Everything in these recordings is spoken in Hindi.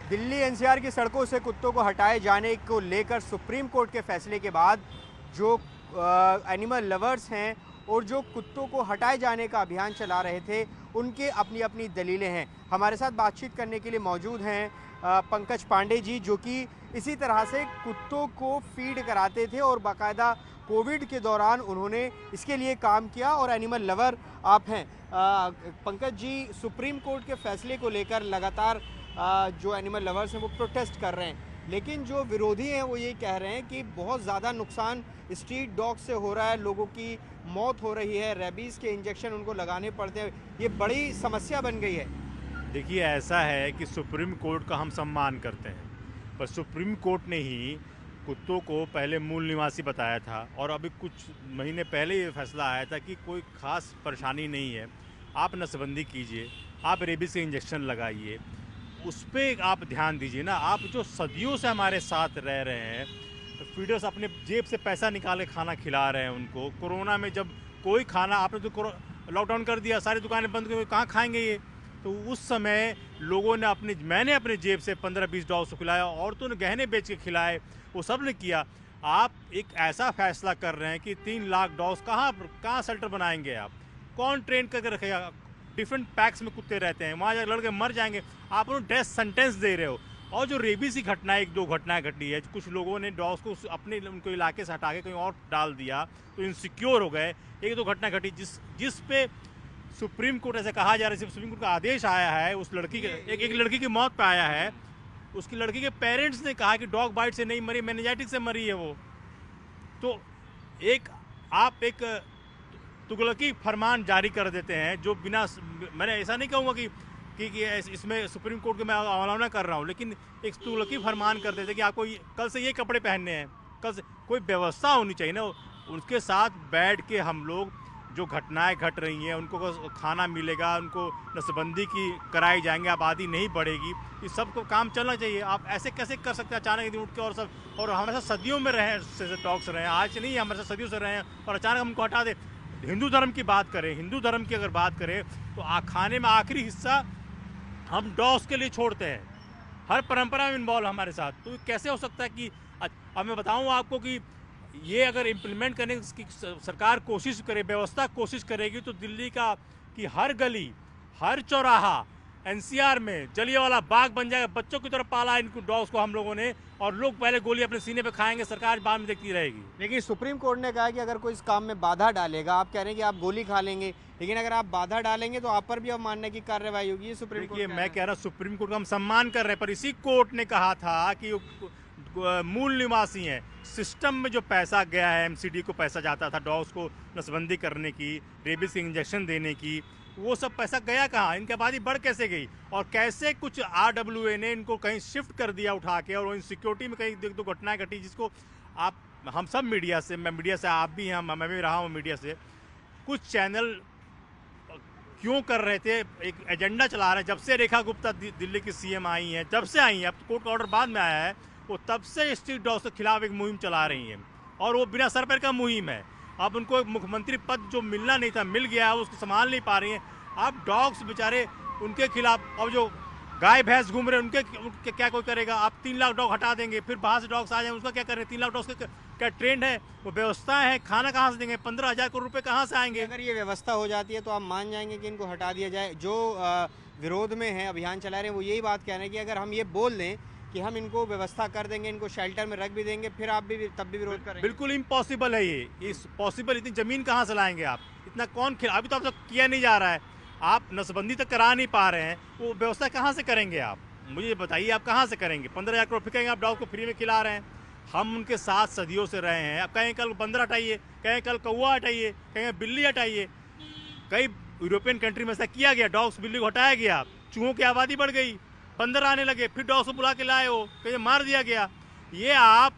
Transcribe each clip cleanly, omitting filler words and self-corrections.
दिल्ली एनसीआर की सड़कों से कुत्तों को हटाए जाने को लेकर सुप्रीम कोर्ट के फैसले के बाद जो एनिमल लवर्स हैं और जो कुत्तों को हटाए जाने का अभियान चला रहे थे, उनके अपनी अपनी दलीलें हैं। हमारे साथ बातचीत करने के लिए मौजूद हैं पंकज पांडे जी, जो कि इसी तरह से कुत्तों को फीड कराते थे और बाकायदा कोविड के दौरान उन्होंने इसके लिए काम किया और एनिमल लवर आप हैं। पंकज जी, सुप्रीम कोर्ट के फैसले को लेकर लगातार जो एनिमल लवर्स हैं वो प्रोटेस्ट कर रहे हैं, लेकिन जो विरोधी हैं वो ये कह रहे हैं कि बहुत ज़्यादा नुकसान स्ट्रीट डॉग से हो रहा है, लोगों की मौत हो रही है, रेबीज़ के इंजेक्शन उनको लगाने पड़ते हैं, ये बड़ी समस्या बन गई है। देखिए, ऐसा है कि सुप्रीम कोर्ट का हम सम्मान करते हैं, पर सुप्रीम कोर्ट ने ही कुत्तों को पहले मूल निवासी बताया था और अभी कुछ महीने पहले ये फैसला आया था कि कोई ख़ास परेशानी नहीं है, आप नसबंदी कीजिए, आप रेबीज़ के इंजेक्शन लगाइए, उस पर आप ध्यान दीजिए ना। आप जो सदियों से हमारे साथ रह रहे हैं, फीडर्स अपने जेब से पैसा निकाल के खाना खिला रहे हैं उनको। कोरोना में जब कोई खाना आपने तो लॉकडाउन कर दिया, सारी दुकानें बंद कर, कहाँ खाएंगे ये? तो उस समय लोगों ने मैंने अपने जेब से 15-20 डॉग्स को खिलाया, औरतों ने गहने बेच के खिलाए, वो सब ने किया। आप एक ऐसा फैसला कर रहे हैं कि 3 लाख डॉग्स कहाँ शेल्टर बनाएंगे आप? कौन ट्रेन करके रखेगा? डिफरेंट पैक्स में कुत्ते रहते हैं, वहाँ जाकर लड़के मर जाएंगे, आप उन्हें डेथ सेंटेंस दे रहे हो। और जो रेबीज की घटनाएं 1-2 घटनाएं घटी है, कुछ लोगों ने डॉग्स को अपने उनको इलाके से हटा के कहीं और डाल दिया तो इनसिक्योर हो गए। 1-2 घटना घटी जिस पे सुप्रीम कोर्ट ऐसे कहा जा रहा है, सुप्रीम कोर्ट का आदेश आया है, उस लड़की के एक लड़की की मौत पे आया है। उसकी लड़की के पेरेंट्स ने कहा कि डॉग बाइट से नहीं मरी, मेनिंजाइटिस से मरी है वो। तो आप एक तुगलकी फरमान जारी कर देते हैं जो बिना, मैंने ऐसा नहीं कहूँगा कि इसमें सुप्रीम कोर्ट के मैं अवमानना कर रहा हूँ, लेकिन एक तुगलकी फरमान कर देते हैं कि आपको कल से ये कपड़े पहनने हैं, कल से कोई व्यवस्था होनी चाहिए ना। उनके साथ बैठ के हम लोग जो घटनाएं घट रही हैं उनको खाना मिलेगा, उनको नसबंदी की कराई जाएंगे, आबादी नहीं बढ़ेगी, इस सब को काम चलना चाहिए। आप ऐसे कैसे कर सकते हैं अचानक उठ के? और हमेशा सदियों में रहे डॉग्स रहे हैं, आज नहीं, हमेशा सदियों से रहे हैं और अचानक हमको हटा दे। हिंदू धर्म की बात करें, हिंदू धर्म की अगर बात करें तो खाने में आखिरी हिस्सा हम डॉग्स के लिए छोड़ते हैं, हर परंपरा में इन्वॉल्व हमारे साथ। तो कैसे हो सकता है कि अब मैं बताऊं आपको कि ये अगर इम्प्लीमेंट करने की सरकार कोशिश करे, व्यवस्था कोशिश करेगी, तो दिल्ली की हर गली, हर चौराहा एनसीआर में जलियांवाला बाग बन जाएगा। बच्चों की तरफ पाला इनको डॉग्स को हम लोगों ने, और लोग पहले गोली अपने सीने पे खाएंगे, सरकार बाद में देखती रहेगी। लेकिन सुप्रीम कोर्ट ने कहा कि अगर कोई इस काम में बाधा डालेगा, आप कह रहे हैं कि आप गोली खा लेंगे, लेकिन अगर आप बाधा डालेंगे तो आप पर भी अवमानना की कार्रवाई होगी। सुप्रीम कोर्ट, देखिए, मैं कह रहा हूँ सुप्रीम कोर्ट का हम सम्मान कर रहे हैं, पर इसी कोर्ट ने कहा था कि मूल निवासी हैं, सिस्टम में जो पैसा गया है, एमसीडी को पैसा जाता था डॉग्स को नसबंदी करने की, रेबीज के इंजेक्शन देने की, वो सब पैसा गया कहाँ? इनकी आबादी बढ़ कैसे गई? और कैसे कुछ RWA ने इनको कहीं शिफ्ट कर दिया उठा के, और इनसिक्योरिटी में कहीं 1-2 घटनाएं घटी जिसको हम सब मीडिया से, मैं मीडिया से, आप भी हैं, मैं भी रहा हूँ मीडिया से, कुछ चैनल क्यों कर रहे थे, एक एजेंडा चला रहे हैं। जब से रेखा गुप्ता दिल्ली की CM आई हैं, जब से आई हैं, अब कोर्ट का ऑर्डर बाद में आया है, वो तब से स्ट्रीट डॉग्स के खिलाफ एक मुहिम चला रही हैं, और वो बिना सर पैर का मुहिम है। अब उनको एक मुख्यमंत्री पद जो मिलना नहीं था मिल गया, उसको संभाल नहीं पा रही हैं। अब डॉग्स बेचारे, उनके खिलाफ अब जो गाय भैंस घूम रहे हैं उनके क्या कोई करेगा? आप 3 लाख डॉग हटा देंगे, फिर बाहर से डॉग्स आ जाएंगे, उसका क्या करें? 3 लाख डॉग्स का क्या ट्रेंड है? वो व्यवस्था है, खाना कहाँ से देंगे? 15,000 करोड़ रुपये कहाँ से आएंगे? अगर ये व्यवस्था हो जाती है तो आप मान जाएंगे कि इनको हटा दिया जाए? जो विरोध में है, अभियान चला रहे हैं, वो यही बात कह रहे हैं कि अगर हम ये बोल दें कि हम इनको व्यवस्था कर देंगे, इनको शेल्टर में रख भी देंगे, फिर आप भी तब भी विरोध करेंगे? बिल्कुल इम्पॉसिबल है ये। इस पॉसिबल, इतनी ज़मीन कहाँ से लाएंगे आप? इतना कौन अभी तो आप तक किया नहीं जा रहा है, आप नसबंदी तक करा नहीं पा रहे हैं, वो व्यवस्था कहाँ से करेंगे आप? मुझे बताइए, आप कहाँ से करेंगे? 15,000 करोड़ फेंकेंगे, आप डॉग को फ्री में खिला रहे हैं। हम उनके साथ सदियों से रहे हैं। अब कहें कल बंदर हटाइए, कहें कल कौवा हटाइए, कहें बिल्ली हटाइए। कई यूरोपियन कंट्री में ऐसा किया गया, डॉग्स बिल्ली को हटाया गया, चूहों की आबादी बढ़ गई, बंदर आने लगे, फिर डॉग्स को बुला के लाए हो, कहीं मार दिया गया। ये आप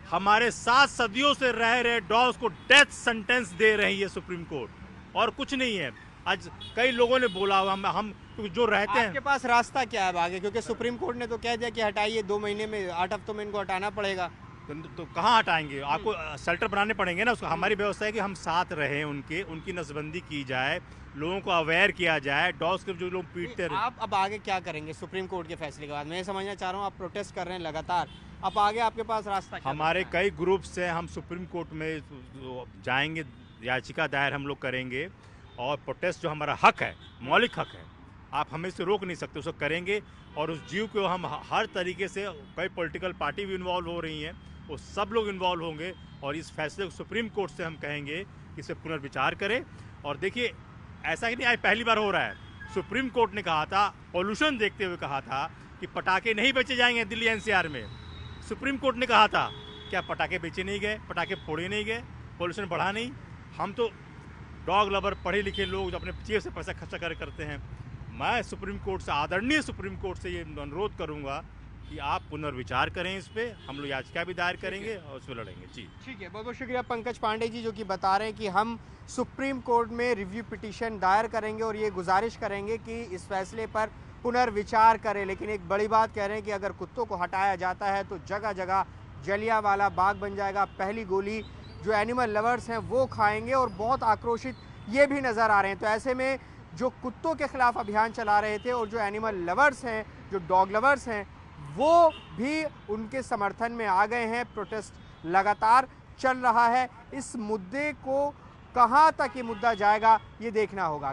हमारे साथ सदियों से रह रहे डॉग्स को डेथ सेंटेंस दे रही है सुप्रीम कोर्ट, और कुछ नहीं है। आज कई लोगों ने बोला, हम जो रहते हैं, आपके पास रास्ता क्या है आगे? क्योंकि सुप्रीम कोर्ट ने तो कह दिया कि हटाइए, 2 महीने में, 8 हफ्तों में इनको हटाना पड़ेगा। तो कहाँ हटाएंगे? आपको शेल्टर बनाने पड़ेंगे ना। उसको हमारी व्यवस्था है कि हम साथ रहें, उनकी नसबंदी की जाए, लोगों को अवेयर किया जाए। डॉग्स के जो लोग पीटते रहे, आप अब आगे क्या करेंगे सुप्रीम कोर्ट के फैसले के बाद? मैं ये समझना चाह रहा हूँ, आप प्रोटेस्ट कर रहे हैं लगातार, अब आगे आपके पास रास्ता क्या हमारे बचता है? कई ग्रुप्स हैं, हम सुप्रीम कोर्ट में जाएंगे, याचिका दायर हम लोग करेंगे, और प्रोटेस्ट जो हमारा हक है, मौलिक हक है, आप हमें से रोक नहीं सकते, उसको करेंगे। और उस जीव को हम हर तरीके से, कई पॉलिटिकल पार्टी भी इन्वॉल्व हो रही हैं, वो सब लोग इन्वॉल्व होंगे, और इस फैसले को सुप्रीम कोर्ट से हम कहेंगे कि इसे पुनर्विचार करें। और देखिए, ऐसा ही नहीं आज पहली बार हो रहा है। सुप्रीम कोर्ट ने कहा था, पॉल्यूशन देखते हुए कहा था कि पटाखे नहीं बेचे जाएंगे दिल्ली एनसीआर में। सुप्रीम कोर्ट ने कहा था, क्या पटाखे बेचे नहीं गए, पटाखे फोड़े नहीं गए, पॉल्यूशन बढ़ा नहीं? हम तो डॉग लवर, पढ़े लिखे लोग जो अपने जेब से पैसा खर्चा करते हैं। मैं सुप्रीम कोर्ट से, आदरणीय सुप्रीम कोर्ट से ये अनुरोध करूंगा कि आप पुनर्विचार करें इस पे। हम लोग याचिका भी दायर करेंगे और उस पर लड़ेंगे। जी ठीक है, बहुत बहुत शुक्रिया पंकज पांडे जी, जो कि बता रहे हैं कि हम सुप्रीम कोर्ट में रिव्यू पिटीशन दायर करेंगे और ये गुजारिश करेंगे कि इस फैसले पर पुनर्विचार करें। लेकिन एक बड़ी बात कह रहे हैं कि अगर कुत्तों को हटाया जाता है तो जगह जगह जलियांवाला बाग बन जाएगा, पहली गोली जो एनिमल लवर्स हैं वो खाएंगे, और बहुत आक्रोशित ये भी नज़र आ रहे हैं। तो ऐसे में जो कुत्तों के खिलाफ अभियान चला रहे थे और जो एनिमल लवर्स हैं, जो डॉग लवर्स हैं, वो भी उनके समर्थन में आ गए हैं। प्रोटेस्ट लगातार चल रहा है। इस मुद्दे को कहां तक ये मुद्दा जाएगा, ये देखना होगा।